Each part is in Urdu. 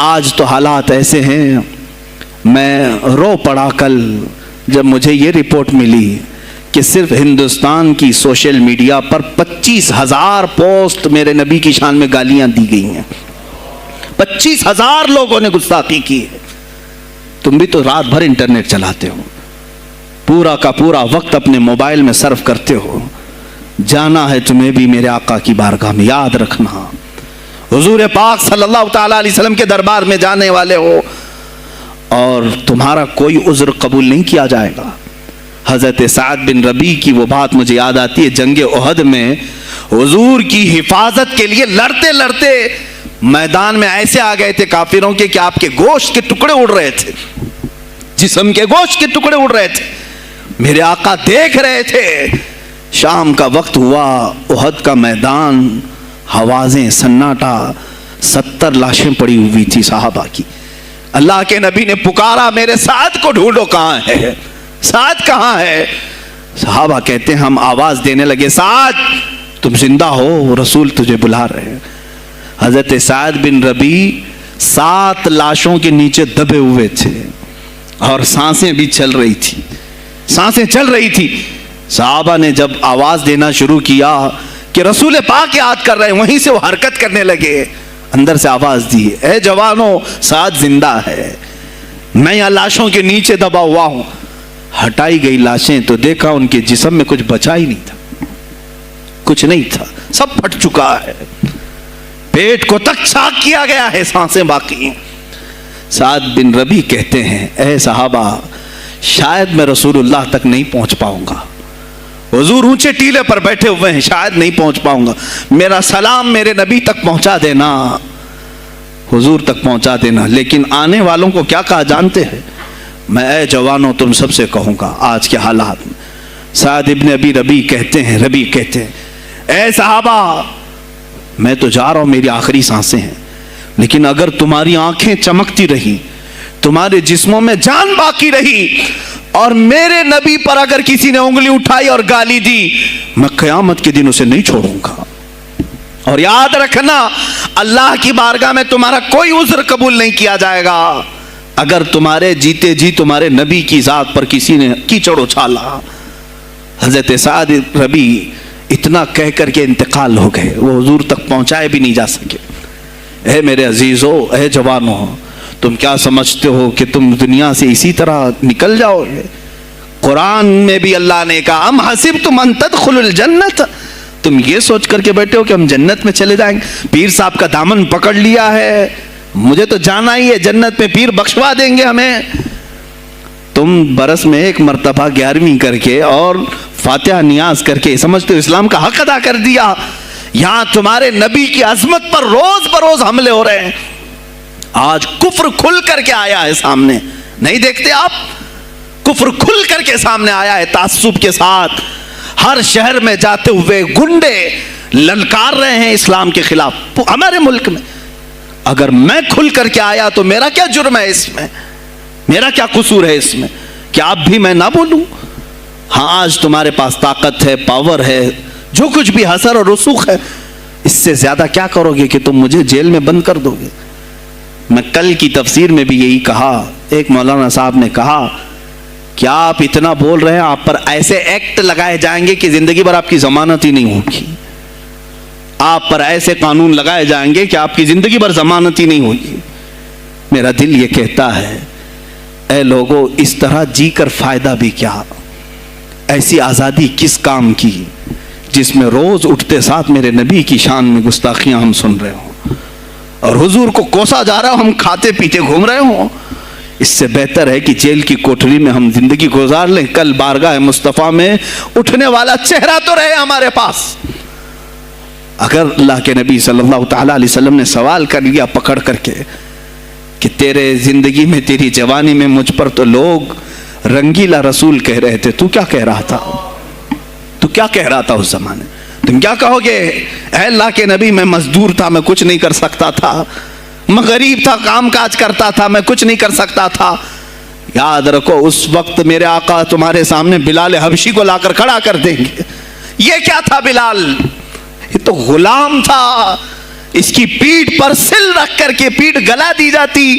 آج تو حالات ایسے ہیں، میں رو پڑا کل جب مجھے یہ رپورٹ ملی کہ صرف ہندوستان کی سوشل میڈیا پر 25,000 پوسٹ میرے نبی کی شان میں گالیاں دی گئی ہیں. 25,000 لوگوں نے گستاخی کی ہے. تم بھی تو رات بھر انٹرنیٹ چلاتے ہو، پورا کا پورا وقت اپنے موبائل میں صرف کرتے ہو. جانا ہے تمہیں بھی میرے آقا کی بارگاہ میں، یاد رکھنا حضور پاک صلی اللہ تعالی علیہ وسلم کے دربار میں جانے والے ہو اور تمہارا کوئی عذر قبول نہیں کیا جائے گا. حضرت سعد بن ربیع کی وہ بات مجھے یاد آتی ہے، جنگ احد میں حضور کی حفاظت کے لیے لڑتے لڑتے میدان میں ایسے آ گئے تھے کافروں کے کہ آپ کے گوشت کے ٹکڑے اڑ رہے تھے، جسم کے گوشت کے ٹکڑے اڑ رہے تھے. میرے آقا دیکھ رہے تھے. شام کا وقت ہوا، احد کا میدان، ہوازیں، سناٹا، 70 لاشیں پڑی ہوئی تھی صحابہ کی. اللہ کے نبی نے پکارا، میرے سعد کو ڈھونڈو، کہاں ہے سعد، کہاں ہے؟ صحابہ کہتے ہیں ہم آواز دینے لگے، سعد تم زندہ ہو، رسول تجھے بلا رہے ہیں. حضرت سعد بن ربیع 7 لاشوں کے نیچے دبے ہوئے تھے اور سانسیں بھی چل رہی تھی، سانسیں چل رہی تھی. صحابہ نے جب آواز دینا شروع کیا کہ رسول پاک یاد کر رہے ہیں، وہیں سے وہ حرکت کرنے لگے. اندر سے آواز دی، اے جوانوں سعد زندہ ہے، میں یہاں لاشوں کے نیچے دبا ہوا ہوں. ہٹائی گئی لاشیں تو دیکھا ان کے جسم میں کچھ بچا ہی نہیں تھا، کچھ نہیں تھا، سب پھٹ چکا ہے. پیٹ کو تک چاک کیا گیا ہے، سانسیں باقی. سعد بن ربیع کہتے ہیں، اے صحابہ شاید میں رسول اللہ تک نہیں پہنچ پاؤں گا، حضور اونچے ٹیلے پر بیٹھے ہوئے ہیں، شاید نہیں پہنچ پاؤں گا، میرا سلام میرے نبی تک پہنچا دینا، حضور تک پہنچا دینا. لیکن آنے والوں کو کیا کہا جانتے ہیں؟ میں اے جوانوں تم سب سے کہوں گا آج کے حالات میں. سعد ابن ابی ربیع کہتے ہیں، اے صحابہ میں تو جا رہا ہوں، میری آخری سانسیں ہیں، لیکن اگر تمہاری آنکھیں چمکتی رہی، تمہارے جسموں میں جان باقی رہی اور میرے نبی پر اگر کسی نے انگلی اٹھائی اور گالی دی، میں قیامت کے دن اسے نہیں چھوڑوں گا. اور یاد رکھنا اللہ کی بارگاہ میں تمہارا کوئی عذر قبول نہیں کیا جائے گا اگر تمہارے جیتے جی تمہارے نبی کی ذات پر کسی نے کیچڑ اچھالا. حضرت سعد ربیع اتنا کہہ کر کے انتقال ہو گئے، وہ حضور تک پہنچائے بھی نہیں جا سکے. اے میرے عزیزو، اے جوانو، تم کیا سمجھتے ہو کہ تم دنیا سے اسی طرح نکل جاؤ گے؟ قرآن میں بھی اللہ نے کہا، ام حسبتم ان تدخلوا الجنت، تم یہ سوچ کر کے بیٹھے ہو کہ ہم جنت میں چلے جائیں گے؟ پیر صاحب کا دامن پکڑ لیا ہے، مجھے تو جانا ہی ہے جنت میں، پیر بخشوا دیں گے ہمیں. تم برس میں 1 مرتبہ 11ویں کر کے اور فاتحہ نیاز کر کے سمجھتے ہو اسلام کا حق ادا کر دیا. یہاں تمہارے نبی کی عظمت پر روز بروز حملے ہو رہے ہیں. آج کفر کھل کر کے آیا ہے سامنے، نہیں دیکھتے آپ؟ کفر کھل کر کے سامنے آیا ہے تعصب کے ساتھ. ہر شہر میں جاتے ہوئے گنڈے للکار رہے ہیں اسلام کے خلاف ہمارے ملک میں. اگر میں کھل کر کے آیا تو میرا کیا جرم ہے اس میں؟ میرا کیا قصور ہے اس میں کہ آپ بھی میں نہ بولوں؟ ہاں آج تمہارے پاس طاقت ہے، پاور ہے، جو کچھ بھی حسر اور رسوخ ہے، اس سے زیادہ کیا کرو گے کہ تم مجھے جیل میں بند کر دو گے؟ میں کل کی تفسیر میں بھی یہی کہا. ایک مولانا صاحب نے کہا کہ آپ اتنا بول رہے ہیں، آپ پر ایسے ایکٹ لگائے جائیں گے کہ زندگی بھر آپ کی ضمانت ہی نہیں ہوگی. آپ پر ایسے قانون لگائے جائیں گے کہ آپ کی زندگی بھر ضمانت ہی نہیں ہوگی. میرا دل یہ کہتا ہے، اے لوگوں اس طرح جی کر فائدہ بھی کیا؟ ایسی آزادی کس کام کی جس میں روز اٹھتے ساتھ میرے نبی کی شان میں گستاخیاں ہم سن رہے ہوں اور حضور کو کوسا جا رہا ہو، ہم کھاتے پیتے گھوم رہے ہوں. اس سے بہتر ہے کہ جیل کی کوٹری میں ہم زندگی گزار لیں، کل بارگاہ مصطفیٰ میں اٹھنے والا چہرہ تو رہے ہمارے پاس. اگر اللہ کے نبی صلی اللہ تعالیٰ علیہ وسلم نے سوال کر لیا پکڑ کر کے کہ تیرے زندگی میں، تیری جوانی میں مجھ پر تو لوگ رنگیلا رسول کہہ رہے تھے، تو کیا کہہ رہا تھا؟ تو کیا کہہ رہا تھا اس زمانے؟ تم کیا کہو گے؟ اے اللہ کے نبی میں مزدور تھا، میں کچھ نہیں کر سکتا تھا، میں غریب تھا، کام کاج کرتا تھا، میں کچھ نہیں کر سکتا تھا. یاد رکھو اس وقت میرے آقا تمہارے سامنے بلال حبشی کو لا کر کھڑا کر دیں گے. یہ کیا تھا بلال؟ یہ تو غلام تھا، اس کی پیٹھ پر سل رکھ کر کے پیٹھ گلا دی جاتی،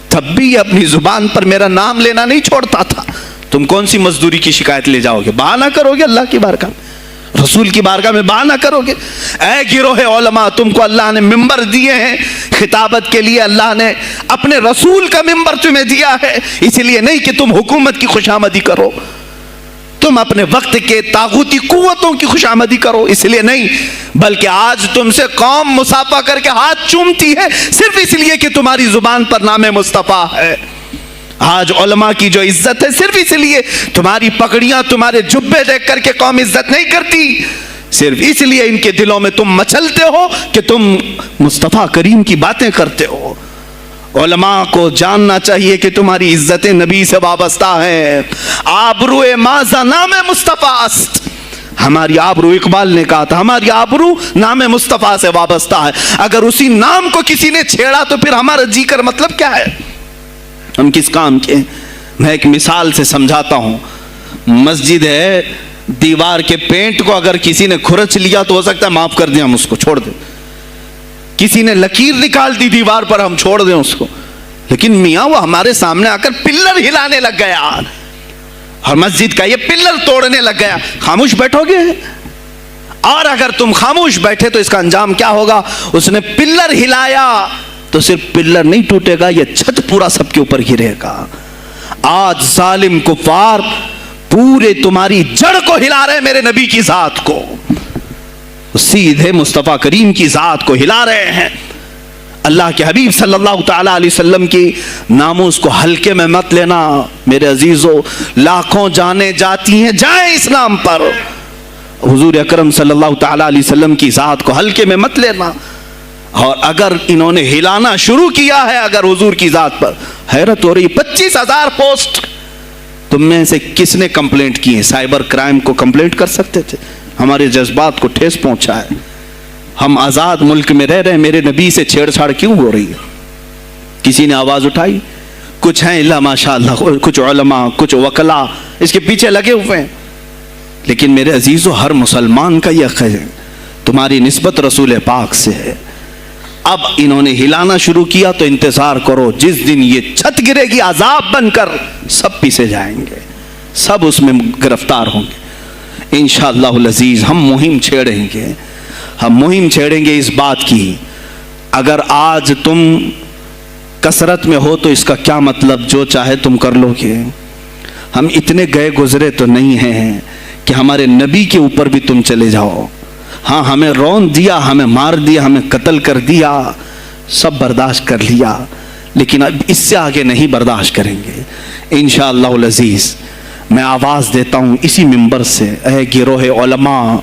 تب بھی اپنی زبان پر میرا نام لینا نہیں چھوڑتا تھا۔ تم کون سی مزدوری کی شکایت لے جاؤ گے؟ بہانہ کرو گے اللہ کی بارگاہ میں، رسول کی بارگاہ میں بہانہ کرو گے؟ اے گروہ علماء، تم کو اللہ نے ممبر دیے ہیں خطابت کے لیے، اللہ نے اپنے رسول کا ممبر تمہیں دیا ہے، اس لیے نہیں کہ تم حکومت کی خوشامدی کرو، تم اپنے وقت کے طاغوتی قوتوں کی خوشامدی کرو، اس لیے نہیں، بلکہ آج تم سے قوم مصافحہ کر کے ہاتھ چومتی ہے صرف اس لیے کہ تمہاری زبان پر نام مصطفیٰ ہے۔ آج علماء کی جو عزت ہے صرف اس لیے، تمہاری پگڑیاں تمہارے جبے دیکھ کر کے قوم عزت نہیں کرتی، صرف اس لیے ان کے دلوں میں تم مچلتے ہو کہ تم مصطفیٰ کریم کی باتیں کرتے ہو۔ علماء کو جاننا چاہیے کہ تمہاری عزت نبی سے وابستہ ہے۔ آبرو ماذا نام مصطفیٰ است، ہماری آبرو، اقبال نے کہا تھا، ہماری آبرو نام مصطفیٰ سے وابستہ ہے۔ اگر اسی نام کو کسی نے چھیڑا تو پھر ہمارا جی کر مطلب کیا ہے؟ ہم کس کام کے؟ میں ایک مثال سے سمجھاتا ہوں۔ مسجد ہے، دیوار کے پینٹ کو اگر کسی نے کھرچ لیا تو ہو سکتا ہے معاف کر دیں، ہم اس کو چھوڑ دیں۔ کسی نے لکیر نکال دی دیوار پر، ہم چھوڑ دیں اس کو، لیکن میاں وہ ہمارے سامنے آ کر پلر ہلانے لگ گیا اور مسجد کا یہ پلر توڑنے لگ گیا، خاموش بیٹھو گے؟ اور اگر تم خاموش بیٹھے تو اس کا انجام کیا ہوگا؟ اس نے پلر ہلایا تو صرف پلر نہیں ٹوٹے گا، یہ چھت پورا سب کے اوپر گرے گا۔ آج ظالم کفار پورے تمہاری جڑ کو ہلا رہے میرے نبی کی ذات کو، سیدھے مصطفیٰ کریم کی ذات کو ہلا رہے ہیں۔ اللہ کے حبیب صلی اللہ تعالی علیہ وسلم کی ناموس کو ہلکے میں مت لینا میرے عزیزو، لاکھوں جانیں جاتی ہیں، جائیں اسلام پر، حضور اکرم صلی اللہ تعالی علیہ وسلم کی ذات کو ہلکے میں مت لینا۔ اور اگر انہوں نے ہلانا شروع کیا ہے اگر حضور کی ذات پر، حیرت ہو رہی، 25,000 پوسٹ تم میں سے کس نے کمپلینٹ کی ہے؟ سائبر کرائم کو کمپلینٹ کر سکتے تھے، ہمارے جذبات کو ٹھیس پہنچا ہے۔ ہم آزاد ملک میں رہ رہے ہیں، میرے نبی سے چھیڑ چھاڑ کیوں ہو رہی ہے؟ کسی نے آواز اٹھائی؟ کچھ ہیں اللہ ماشاءاللہ، کچھ علماء، کچھ وکلا اس کے پیچھے لگے ہوئے ہیں، لیکن میرے عزیزو ہر مسلمان کا یہ حق ہے، تمہاری نسبت رسول پاک سے ہے۔ اب انہوں نے ہلانا شروع کیا تو انتظار کرو، جس دن یہ چھت گرے گی عذاب بن کر سب پیچھے جائیں گے، سب اس میں گرفتار ہوں گے انشاءاللہ العزیز۔ ہم مہم چھیڑیں گے، ہم مہم چھیڑیں گے اس بات کی، اگر آج تم کثرت میں ہو تو اس کا کیا مطلب جو چاہے تم کر لو گے؟ ہم اتنے گئے گزرے تو نہیں ہیں کہ ہمارے نبی کے اوپر بھی تم چلے جاؤ۔ ہاں ہمیں رون دیا، ہمیں مار دیا، ہمیں قتل کر دیا، سب برداشت کر لیا، لیکن اب اس سے آگے نہیں برداشت کریں گے انشاءاللہ العزیز۔ میں آواز دیتا ہوں اسی منبر سے، اے گروہ علماء،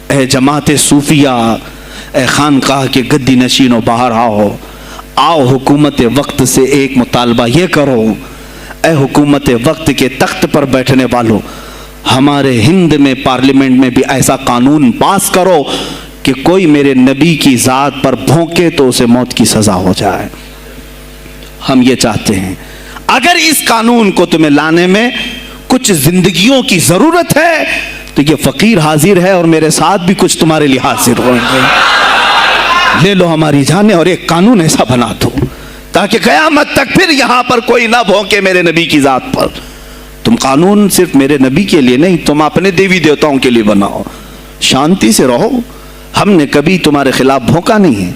اے جماعت صوفیہ، اے خانقاہ کے گدی نشینوں، باہر آؤ، آؤ حکومت وقت سے ایک مطالبہ یہ کرو، اے حکومت وقت کے تخت پر بیٹھنے والوں، ہمارے ہند میں پارلیمنٹ میں بھی ایسا قانون پاس کرو کہ کوئی میرے نبی کی ذات پر بھونکے تو اسے موت کی سزا ہو جائے۔ ہم یہ چاہتے ہیں، اگر اس قانون کو تمہیں لانے میں کچھ زندگیوں کی ضرورت ہے تو یہ فقیر حاضر ہے اور میرے ساتھ بھی کچھ تمہارے لیے حاضر ہوں گے، لے لو ہماری جانیں اور ایک قانون ایسا بنا دو تاکہ قیامت تک پھر یہاں پر کوئی نہ بھونکے میرے نبی کی ذات پر۔ تم قانون صرف میرے نبی کے لیے نہیں، تم اپنے دیوی دیوتاؤں کے لیے بناؤ، شانتی سے رہو۔ ہم نے کبھی تمہارے خلاف بھونکا نہیں ہے،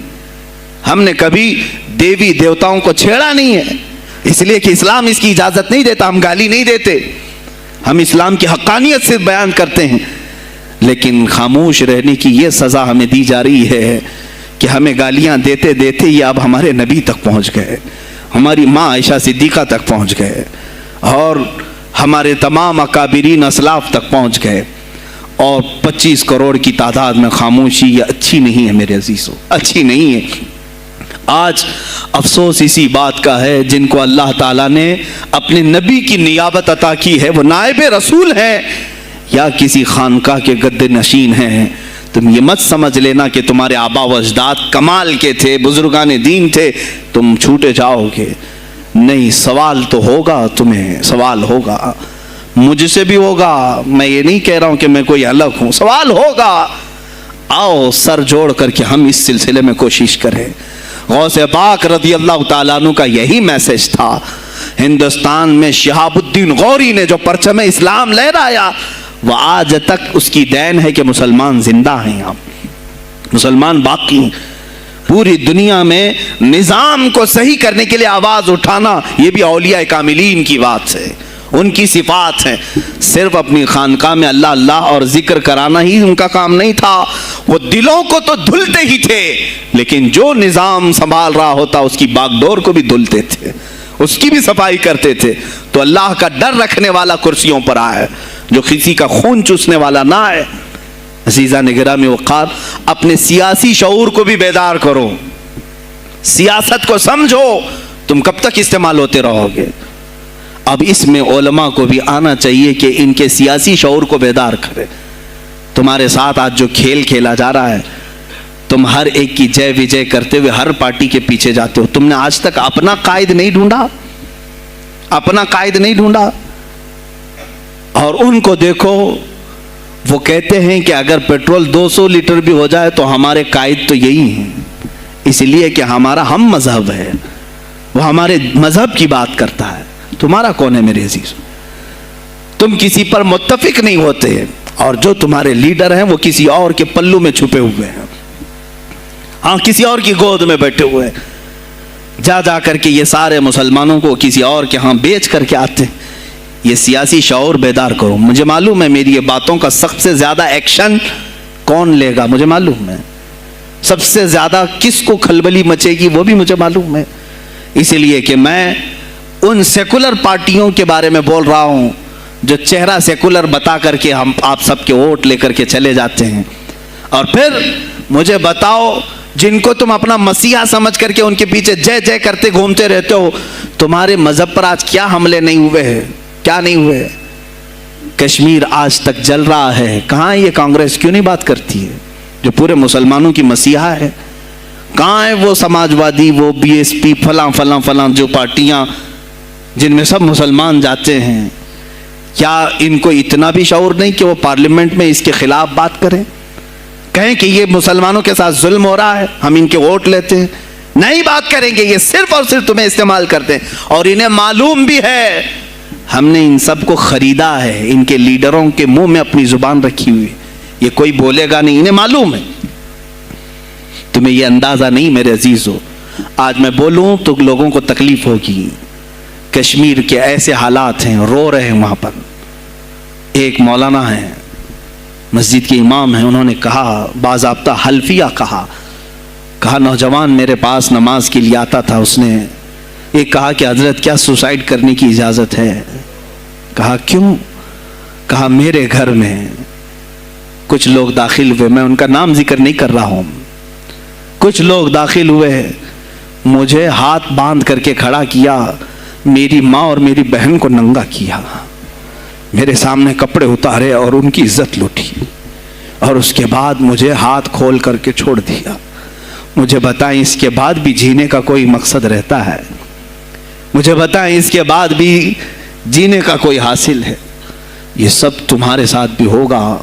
ہم نے کبھی دیوی دیوتاؤں کو چھیڑا نہیں ہے، اس لیے کہ اسلام اس کی اجازت نہیں دیتا، ہم گالی نہیں دیتے، ہم اسلام کی حقانیت سے بیان کرتے ہیں، لیکن خاموش رہنے کی یہ سزا ہمیں دی جا رہی ہے کہ ہمیں گالیاں دیتے دیتے یہ اب ہمارے نبی تک پہنچ گئے، ہماری ماں عائشہ صدیقہ تک پہنچ گئے، اور ہمارے تمام اکابرین اسلاف تک پہنچ گئے، اور 25 کروڑ کی تعداد میں خاموشی یہ اچھی نہیں ہے میرے عزیزو، اچھی نہیں ہے۔ آج افسوس اسی بات کا ہے جن کو اللہ تعالیٰ نے اپنے نبی کی نیابت عطا کی ہے، وہ نائب رسول ہیں یا کسی خانقاہ کے گدے نشین ہیں، تم یہ مت سمجھ لینا کہ تمہارے آبا و اجداد کمال کے تھے، بزرگان دین تھے، تم چھوٹے جاؤ گے، نہیں، سوال تو ہوگا، تمہیں سوال ہوگا، مجھ سے بھی ہوگا، میں یہ نہیں کہہ رہا ہوں کہ میں کوئی الگ ہوں، سوال ہوگا۔ آؤ سر جوڑ کر کے ہم اس سلسلے میں کوشش کریں. غوث پاک رضی اللہ تعالیٰ عنہ کا یہی میسج تھا. ہندوستان میں شہاب الدین غوری نے جو پرچم اسلام لہرایا وہ آج تک اس کی دین ہے کہ مسلمان زندہ ہیں. آپ مسلمان باقی ہیں. پوری دنیا میں نظام کو صحیح کرنے کے لیے آواز اٹھانا یہ بھی اولیاء کاملین کی بات ہے, ان کی صفات ہیں. صرف اپنی خانقاہ میں اللہ اللہ اور ذکر کرانا ہی ان کا کام نہیں تھا, وہ دلوں کو تو دھلتے ہی تھے, لیکن جو نظام سنبھال رہا ہوتا اس کی باغ ڈور کو بھی دھلتے تھے, اس کی بھی صفائی کرتے تھے. تو اللہ کا ڈر رکھنے والا کرسیوں پر آئے, جو کسی کا خون چوسنے والا نہ آئے. عزیزان گرامی وقار, اپنے سیاسی شعور کو بھی بیدار کرو, سیاست کو سمجھو. تم کب تک استعمال ہوتے رہو گے؟ اب اس میں علماء کو بھی آنا چاہیے کہ ان کے سیاسی شعور کو بیدار کرے. تمہارے ساتھ آج جو کھیل کھیلا جا رہا ہے, تم ہر ایک کی جے وجے کرتے ہوئے ہر پارٹی کے پیچھے جاتے ہو. تم نے آج تک اپنا قائد نہیں ڈھونڈا, اپنا قائد نہیں ڈھونڈا. اور ان کو دیکھو, وہ کہتے ہیں کہ اگر پیٹرول 200 لیٹر بھی ہو جائے تو ہمارے قائد تو یہی ہیں, اس لیے کہ ہمارا ہم مذہب ہے, وہ ہمارے مذہب کی بات کرتا ہے. تمہارا کون ہے میرے عزیز؟ تم کسی پر متفق نہیں ہوتے, اور جو تمہارے لیڈر ہیں وہ کسی اور کے پلو میں چھپے ہوئے ہیں, ہاں کسی اور کی گود میں بیٹھے ہوئے ہیں. جا جا کر کے یہ سارے مسلمانوں کو کسی اور کے ہاں بیچ کر کے آتے ہیں. یہ سیاسی شعور بیدار کرو. مجھے معلوم ہے میری یہ باتوں کا سب سے زیادہ ایکشن کون لے گا, مجھے معلوم ہے. سب سے زیادہ کس کو کھلبلی مچے گی وہ بھی مجھے معلوم ہے. اسی لیے کہ میں ان سیکولر پارٹیوں کے بارے میں بول رہا ہوں جو چہرہ سیکولر بتا کر کے ہم آپ سب کے ووٹ لے کر کے چلے جاتے ہیں, اور پھر مجھے بتاؤ جن کو تم اپنا مسیحا سمجھ کر کے ان کے پیچھے جے جے کرتے گھومتے رہتے ہو, تمہارے مذہب پر آج کیا حملے نہیں ہوئے ہیں, کیا نہیں ہوئے؟ کشمیر آج تک جل رہا ہے. کہاں یہ کانگریس کیوں نہیں بات کرتی ہے جو پورے مسلمانوں کی مسیحا ہے؟ کہاں ہے وہ سماجوادی, وہ بی ایس پی, فلاں فلاں فلاں جو پارٹیاں جن میں سب مسلمان جاتے ہیں؟ کیا ان کو اتنا بھی شعور نہیں کہ وہ پارلیمنٹ میں اس کے خلاف بات کریں, کہیں کہ یہ مسلمانوں کے ساتھ ظلم ہو رہا ہے, ہم ان کے ووٹ لیتے ہیں؟ نہیں بات کریں گے. یہ صرف اور صرف تمہیں استعمال کرتے ہیں, اور انہیں معلوم بھی ہے ہم نے ان سب کو خریدا ہے, ان کے لیڈروں کے منہ میں اپنی زبان رکھی ہوئی, یہ کوئی بولے گا نہیں, انہیں معلوم ہے. تمہیں یہ اندازہ نہیں میرے عزیزو. آج میں بولوں تو لوگوں کو تکلیف ہوگی. کشمیر کے ایسے حالات ہیں, رو رہے ہیں وہاں پر. ایک مولانا ہیں, مسجد کے امام ہیں, انہوں نے کہا, باضابطہ حلفیہ کہا نوجوان میرے پاس نماز کے لیے آتا تھا, اس نے یہ کہا کہ حضرت کیا سوسائڈ کرنے کی اجازت ہے؟ کہا کیوں؟ کہا میرے گھر میں کچھ لوگ داخل ہوئے, میں ان کا نام ذکر نہیں کر رہا ہوں, کچھ لوگ داخل ہوئے, مجھے ہاتھ باندھ کر کے کھڑا کیا, میری ماں اور میری بہن کو ننگا کیا, میرے سامنے کپڑے اتارے اور ان کی عزت لوٹی, اور اس کے بعد مجھے ہاتھ کھول کر کے چھوڑ دیا. مجھے بتائیں اس کے بعد بھی جینے کا کوئی مقصد رہتا ہے؟ مجھے بتائیں اس کے بعد بھی جینے کا کوئی حاصل ہے؟ یہ سب تمہارے ساتھ بھی ہوگا.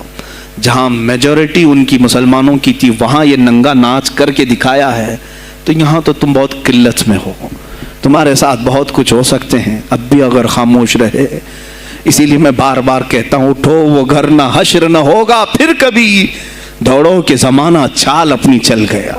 جہاں میجورٹی ان کی مسلمانوں کی تھی وہاں یہ ننگا ناچ کر کے دکھایا ہے, تو یہاں تو تم بہت قلت میں ہو, تمہارے ساتھ بہت کچھ ہو سکتے ہیں اب بھی اگر خاموش رہے. اسی لیے میں بار بار کہتا ہوں, اٹھو وہ گھر نہ حشر نہ ہوگا پھر کبھی, دوڑو کہ زمانہ چال اپنی چل گیا.